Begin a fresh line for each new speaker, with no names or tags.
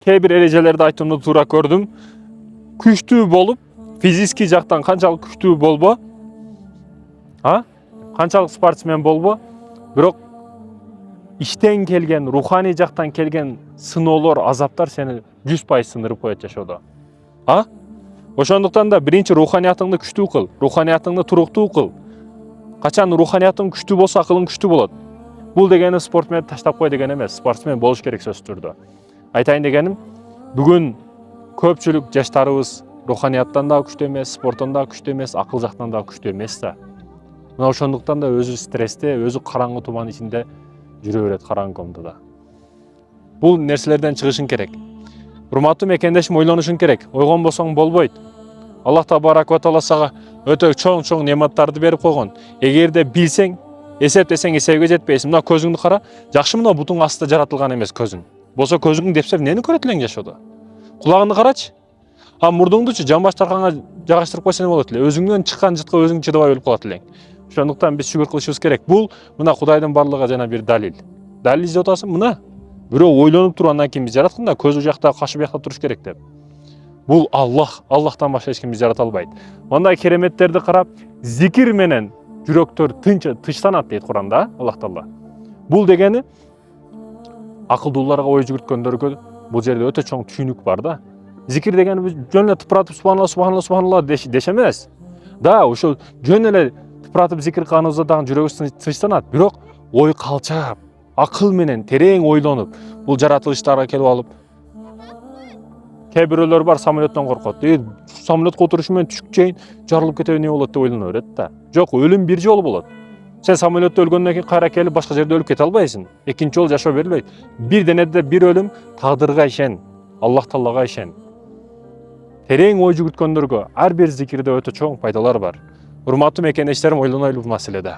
Kээ бир эрежелерди айтууну туура көрдүм. Күчтүү болуп, физический жактан канчалык күчтүү болбо, канчалык спортсмен болбо, бирок иштен келген, руханий жактан келген сыноолор, азаптар сени 100% сындырып коет жашоодо. Ошондуктан да биринчи руханиятыңды күчтүү кыл, руханиятыңды туруктуу кыл. Качан руханиятың күчтүү болсо, акылың күчтүү болот. Бул дегени спортсмен таштап кой деген эмес, спортсмен болуш керек сөзсүз түрдө. Айтайын дегеним, бүгүн көпчүлүк жаштарыбыз руханияттан да күчтүү эмес, спорттон да күчтүү эмес, акыл жактан да күчтүү эмес да. Мына ошондуктан да өзү стрессте, өзү караңгы туман ичинде жүрө берет, караңгы комдода. Бул нерселерден чыгышың керек. Урматтуу мекендешим, ойлонушуң керек. Ойгонбосоң болбойт. Аллах табарак ва таала сага өтө чоң нематтарды берип койгон. Эгерде билсең, эсептесең эсебге жетпейсиң. Мына көзүңдү кара. Жакшы мына бутуң астында жаратылган эмес көзүң. Болсо көзүңдү депсеп эмнени көрөт элең жашоодо? Кулагыңды карачы. Мурдуңдучу жамбаш тарканга жагаштырып койсо эмне болот эле? Өзүңдөн чыккан жытка өзүң чыдабай өлүп калат элең. Ошондуктан биз шүгүр кылышыбыз керек. Бул мына Кудайдын барлыгы жана бир далил. Далил издеп атасың мына. Бирөө ойлонуп туруп андан кийин биз жараткан да, көзү жакта, кашы бuyакта туруш керек деп. Бул Аллах, Аллахтан башка эч ким бизди жарата албайт. Мындай кереметтерди карап, зикир менен жүрөктөр тынчтанат дейт Куранда, Аллах Таала. Бул дегени акылдууларга ой жүгүрткөндөргө бул жерде өтө чоң түшүнүк бар да. Зикир дегени жөн эле тыпыратып субханалла деш эмес. Да, ошол жөн эле тыпыратып зикир кылганыбызда дагы жүрөгүбүз тынчтанат, бирок ой калчап, акыл менен терең ойлонуп, бул жаратылыштарга келип алып, кээ бирөөлөр бар самолеттон коркот. Самолетко отурушу менен түшүп чейин жарылып кетеби эмне болот деп ойлоно берет да. Жок, өлүм бир жолу болот. Сен самолетте өлгөндөн кийин кайра келип башка жерде өлүп кете албайсың. Экинчи жолу жашоо берилбейт. Бир денеде бир өлүм, тагдырга ишен, Аллах Таалага ишен. Терең ой жүгүрткөндөргө ар бир зикирде өтө чоң пайдалар бар. Урматтуу мекендештерим, ойлонойлу бул маселеде.